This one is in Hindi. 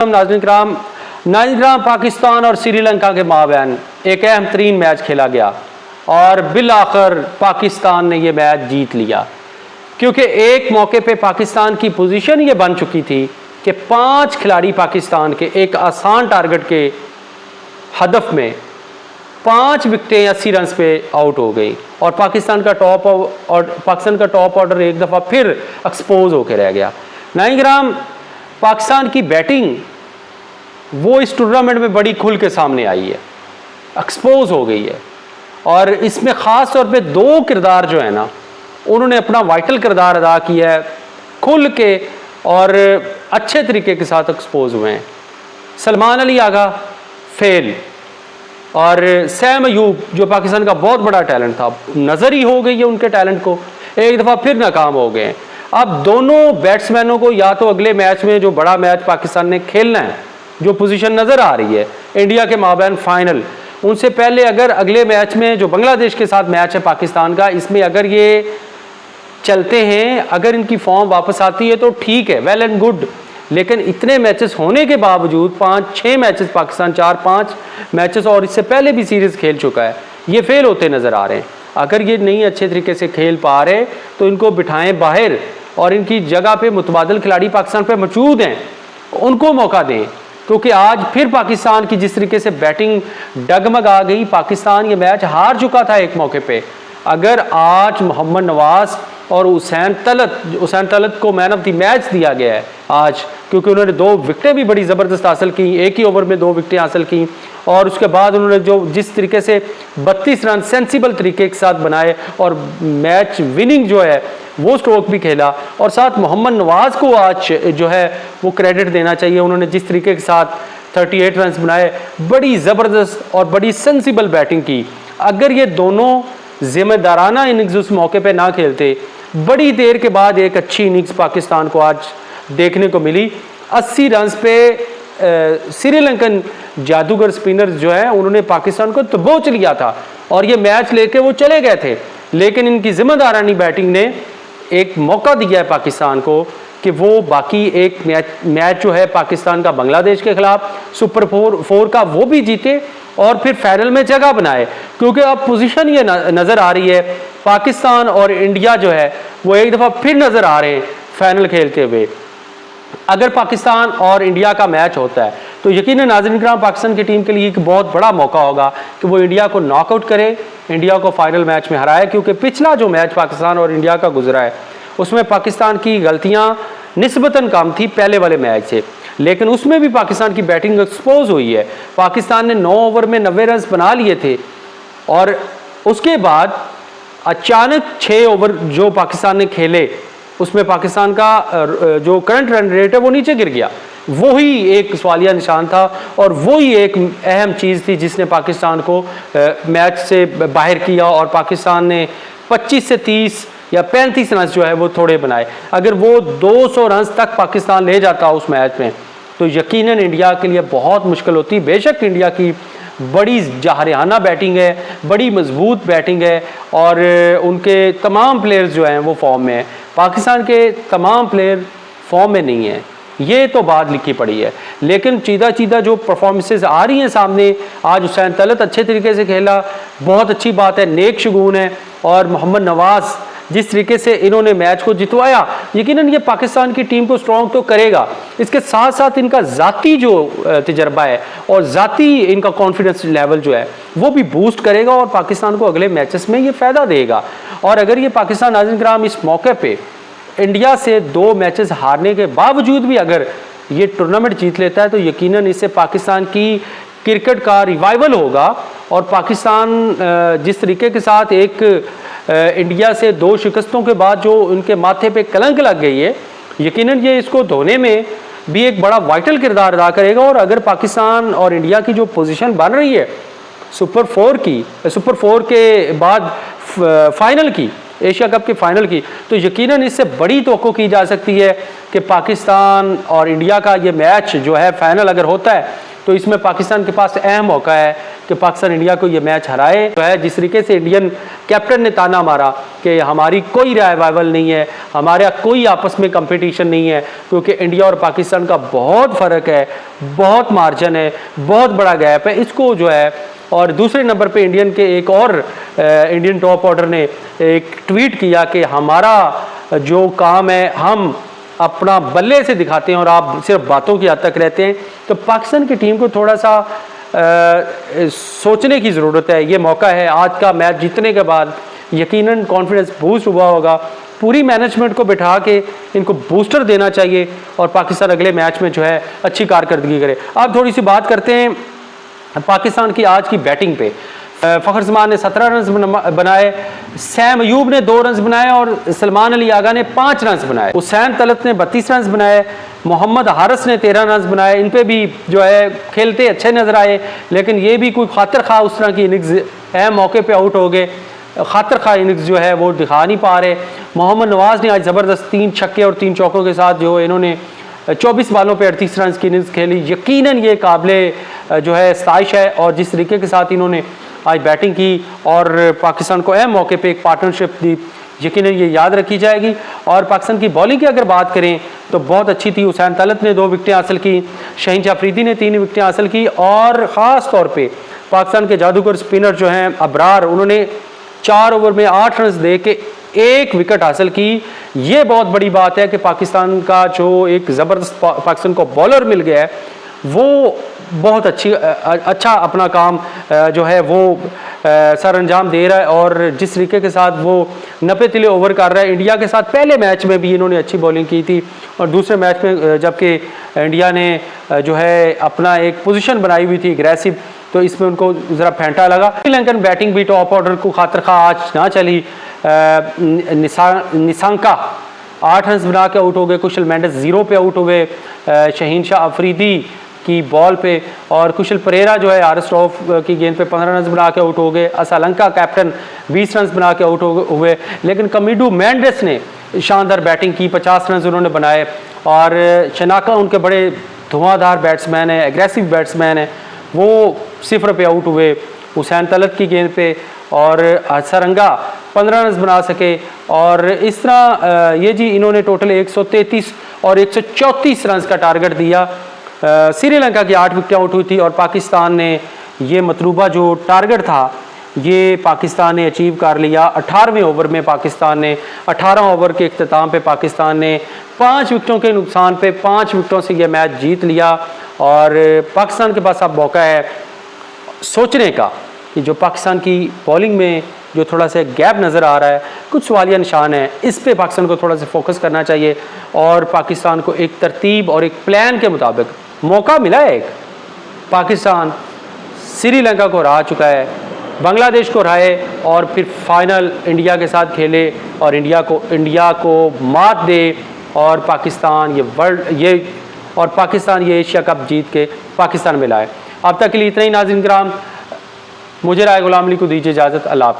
नाज़रीन, पाकिस्तान और श्रीलंका के माबैन एक अहम तरीन मैच खेला गया और बिल आखिर पाकिस्तान ने यह मैच जीत लिया, क्योंकि एक मौके पे पाकिस्तान की पोजीशन ये बन चुकी थी कि 5 खिलाड़ी पाकिस्तान के एक आसान टारगेट के हदफ में 5 विकेटें 80 रन पे आउट हो गई और पाकिस्तान का टॉप ऑर्डर एक दफ़ा फिर एक्सपोज होकर रह गया। नाज़रीन, पाकिस्तान की बैटिंग वो इस टूर्नामेंट में बड़ी खुल के सामने आई है, एक्सपोज हो गई है और इसमें ख़ास तौर पे 2 किरदार जो है ना, उन्होंने अपना वाइटल किरदार अदा किया है, खुल के और अच्छे तरीके के साथ एक्सपोज हुए हैं। सलमान अली आगा फेल और सैम अयूब जो पाकिस्तान का बहुत बड़ा टैलेंट था, नज़र ही हो गई है उनके टैलेंट को, एक दफ़ा फिर नाकाम हो गए। अब दोनों बैट्समैनों को या तो अगले मैच में जो बड़ा मैच पाकिस्तान ने खेलना है, जो पोजीशन नज़र आ रही है इंडिया के माबैन फाइनल, उनसे पहले अगर अगले मैच में जो बांग्लादेश के साथ मैच है पाकिस्तान का, इसमें अगर ये चलते हैं, अगर इनकी फॉर्म वापस आती है तो ठीक है, वेल एंड गुड। लेकिन इतने मैचेस होने के बावजूद 5-6 मैचेस पाकिस्तान 4-5 मैचेस और इससे पहले भी सीरीज़ खेल चुका है, ये फेल होते नज़र आ रहे हैं। अगर ये नहीं अच्छे तरीके से खेल पा रहे तो इनको बिठाएं बाहर और इनकी जगह पे मुतबादल खिलाड़ी पाकिस्तान पे मौजूद हैं, उनको मौका दें, क्योंकि आज फिर पाकिस्तान की जिस तरीके से बैटिंग डगमगा गई, पाकिस्तान ये मैच हार चुका था एक मौके पे। अगर आज मोहम्मद नवाज और हुसैन तलत को मैन ऑफ द मैच दिया गया है आज, क्योंकि उन्होंने 2 विकेटें भी बड़ी ज़बरदस्त हासिल की, एक ही ओवर में 2 विकेटें हासिल की और उसके बाद उन्होंने जो जिस तरीके से 32 रन सेंसिबल तरीके के साथ बनाए और मैच विनिंग जो है वो स्ट्रोक भी खेला, और साथ मोहम्मद नवाज को आज जो है वो क्रेडिट देना चाहिए, उन्होंने जिस तरीके के साथ 38 रन बनाए, बड़ी ज़बरदस्त और बड़ी सेंसिबल बैटिंग की। अगर ये दोनों जिम्मेदाराना इनिंग्स उस मौके पे ना खेलते, बड़ी देर के बाद एक अच्छी इनिंग्स पाकिस्तान को आज देखने को मिली। 80 रन पे श्रीलंकन जादूगर स्पिनर्स जो है उन्होंने पाकिस्तान को दबोच लिया था और ये मैच लेके वो चले गए थे, लेकिन इनकी जिम्मेदारानी बैटिंग ने एक मौका दिया है पाकिस्तान को कि वो बाकी एक मैच जो है पाकिस्तान का बांग्लादेश के खिलाफ सुपर 4 का वो भी जीते और फिर फाइनल में जगह बनाए, क्योंकि अब पोजीशन ये नज़र आ रही है पाकिस्तान और इंडिया जो है वो एक दफ़ा फिर नज़र आ रहे हैं फाइनल खेलते हुए। अगर पाकिस्तान और इंडिया का मैच होता है तो यकीनन नाज़रीन पाकिस्तान की टीम के लिए एक बहुत बड़ा मौका होगा कि वो इंडिया को नॉकआउट करे, इंडिया को फाइनल मैच में हराए, क्योंकि पिछला जो मैच पाकिस्तान और इंडिया का गुजरा है उसमें पाकिस्तान की गलतियां निस्बतन कम थी पहले वाले मैच से, लेकिन उसमें भी पाकिस्तान की बैटिंग एक्सपोज हुई है। पाकिस्तान ने 9 ओवर में 90 रन बना लिए थे और उसके बाद अचानक 6 ओवर जो पाकिस्तान ने खेले उसमें पाकिस्तान का जो करंट रन रेट है वो नीचे गिर गया। वही एक सवालिया निशान था और वही एक अहम चीज़ थी जिसने पाकिस्तान को मैच से बाहर किया और पाकिस्तान ने 25 से 30 या 35 रन जो है वो थोड़े बनाए। अगर वो 200 रन तक पाकिस्तान ले जाता उस मैच में तो यकीनन इंडिया के लिए बहुत मुश्किल होती। बेशक इंडिया की बड़ी जाहरियाना बैटिंग है, बड़ी मजबूत बैटिंग है और उनके तमाम प्लेयर्स जो हैं वो फॉर्म में हैं, पाकिस्तान के तमाम प्लेयर फॉर्म में नहीं हैं, ये तो बात लिखी पड़ी है। लेकिन चीदा जो परफॉर्मेंसेज आ रही हैं सामने, आज हुसैन तलत अच्छे तरीके से खेला, बहुत अच्छी बात है, नेक शगुन है, और मोहम्मद नवाज जिस तरीके से इन्होंने मैच को जितवाया, यकीनन ये पाकिस्तान की टीम को स्ट्रॉन्ग तो करेगा, इसके साथ साथ इनका ज़ाती जो तजर्बा है और ज़ाती इनका कॉन्फिडेंस लेवल जो है वो भी बूस्ट करेगा और पाकिस्तान को अगले मैचेस में ये फ़ायदा देगा। और अगर ये पाकिस्तान नाज़रीन किराम इस मौके पे इंडिया से 2 मैचेस हारने के बावजूद भी अगर ये टूर्नामेंट जीत लेता है तो यकीनन इससे पाकिस्तान की क्रिकेट का रिवाइवल होगा और पाकिस्तान जिस तरीके के साथ एक इंडिया से 2 शिकस्तों के बाद जो उनके माथे पे कलंक लग गई है, यकीनन ये इसको धोने में भी एक बड़ा वाइटल किरदार अदा करेगा। और अगर पाकिस्तान और इंडिया की जो पोजीशन बन रही है सुपर 4 के बाद फाइनल की, एशिया कप के फाइनल की, तो यकीनन इससे बड़ी तवक्को की जा सकती है कि पाकिस्तान और इंडिया का ये मैच जो है फाइनल अगर होता है तो इसमें पाकिस्तान के पास अहम मौका है कि पाकिस्तान इंडिया को ये मैच हराए। तो है जिस तरीके से इंडियन कैप्टन ने ताना मारा कि हमारी कोई रिवाइवल नहीं है, हमारा कोई आपस में कंपटीशन नहीं है, क्योंकि इंडिया और पाकिस्तान का बहुत फ़र्क है, बहुत मार्जिन है, बहुत बड़ा गैप है, इसको जो है। और दूसरे नंबर पे इंडियन के एक और इंडियन टॉप ऑर्डर ने एक ट्वीट किया कि हमारा जो काम है हम अपना बल्ले से दिखाते हैं और आप सिर्फ बातों की हद तक रहते हैं। तो पाकिस्तान की टीम को थोड़ा सा सोचने की ज़रूरत है। ये मौका है, आज का मैच जीतने के बाद यकीनन कॉन्फिडेंस बूस्ट हुआ होगा। पूरी मैनेजमेंट को बिठा के इनको बूस्टर देना चाहिए और पाकिस्तान अगले मैच में जो है अच्छी कारकर्दगी करे। अब थोड़ी सी बात करते हैं पाकिस्तान की आज की बैटिंग पे। फ़खर जमान ने 17 रन बनाए, सैम अयूब ने 2 रन बनाए और सलमान अली आगा ने 5 रन बनाए। हुसैन तलत ने 32 रन बनाए, मोहम्मद हारिस ने 13 रन बनाए। इन पे भी जो है खेलते अच्छे नज़र आए, लेकिन ये भी कोई खातिर खा उस तरह की इनिंग्स अहम मौके पे आउट हो गए, खातिर खा इनिंग्स जो है वो दिखा नहीं पा रहे। मोहम्मद नवाज़ ने आज ज़बरदस्त 3 छक्के और 3 चौकों के साथ जो इन्होंने 24 बालों पे 38 रन की इनिंग्स खेली। यकीनन ये काबिले जो है सताइश है और जिस तरीके के साथ इन्होंने आज बैटिंग की और पाकिस्तान को अहम मौके पे एक पार्टनरशिप दी, यकीनन ये याद रखी जाएगी। और पाकिस्तान की बॉलिंग की अगर बात करें तो बहुत अच्छी थी। हुसैन तलत ने 2 विकेटें हासिल की, शाहीन अफरीदी ने 3 विकेटें हासिल की और ख़ास तौर पे पाकिस्तान के जादूगर स्पिनर जो हैं अबरार, उन्होंने 4 ओवर में 8 रन दे के 1 विकेट हासिल की। ये बहुत बड़ी बात है कि पाकिस्तान का जो एक ज़बरदस्त पाकिस्तान को बॉलर मिल गया है, वो बहुत अच्छा अपना काम जो है वो सर अंजाम दे रहा है। और जिस तरीके के साथ वो 90 तिले ओवर कर रहा है, इंडिया के साथ पहले मैच में भी इन्होंने अच्छी बॉलिंग की थी और दूसरे मैच में जबकि इंडिया ने जो है अपना एक पोजीशन बनाई हुई थी एग्रेसिव, तो इसमें उनको ज़रा फेंटा लगा। श्रीलंकन बैटिंग भी टॉप ऑर्डर को खातिर खा आज ना चली। निसांका 8 रन बना के आउट हो गए, कुशल मेंडिस 0 पे आउट हुए शाहीन अफरीदी की बॉल पे, और कुशल परेरा जो है आर स्टॉफ की गेंद पे 15 रन बना के आउट हो गए। असलंका कैप्टन 20 रन बना के आउट हुए, लेकिन कमिडू मेंडिस ने शानदार बैटिंग की, 50 रन उन्होंने बनाए। और शनाका उनके बड़े धुआंधार बैट्समैन है, एग्रेसिव बैट्समैन है, वो 0 पे आउट हुए हुसैन तलत की गेंद पे, और सरंगा 15 रन बना सके। और इस तरह ये जी इन्होंने टोटल 133 और 134 रन का टारगेट दिया। श्रीलंका की 8 विकेटें आउट हुई थी और पाकिस्तान ने ये मतलूबा जो टारगेट था ये पाकिस्तान ने अचीव कर लिया। 18वें ओवर में पाकिस्तान ने 18 ओवर के इख्तिताम पे पाकिस्तान ने 5 विकेटों के नुकसान पे 5 विकेटों से ये मैच जीत लिया। और पाकिस्तान के पास अब मौका है सोचने का कि जो पाकिस्तान की बॉलिंग में जो थोड़ा सा गैप नज़र आ रहा है, कुछ सवालिया निशान है, इस पे पाकिस्तान को थोड़ा सा फोकस करना चाहिए और पाकिस्तान को एक तरतीब और एक प्लान के मुताबिक मौका मिला है। एक पाकिस्तान श्रीलंका को हरा चुका है, बांग्लादेश को हराए और फिर फाइनल इंडिया के साथ खेले और इंडिया को मात दे और पाकिस्तान ये एशिया कप जीत के पाकिस्तान में लाए। अब तक के लिए इतना ही नाज़रीन किराम, मुझे राय गुलाम अली को दीजिए इजाज़त। अल्लाह हाफ़िज़।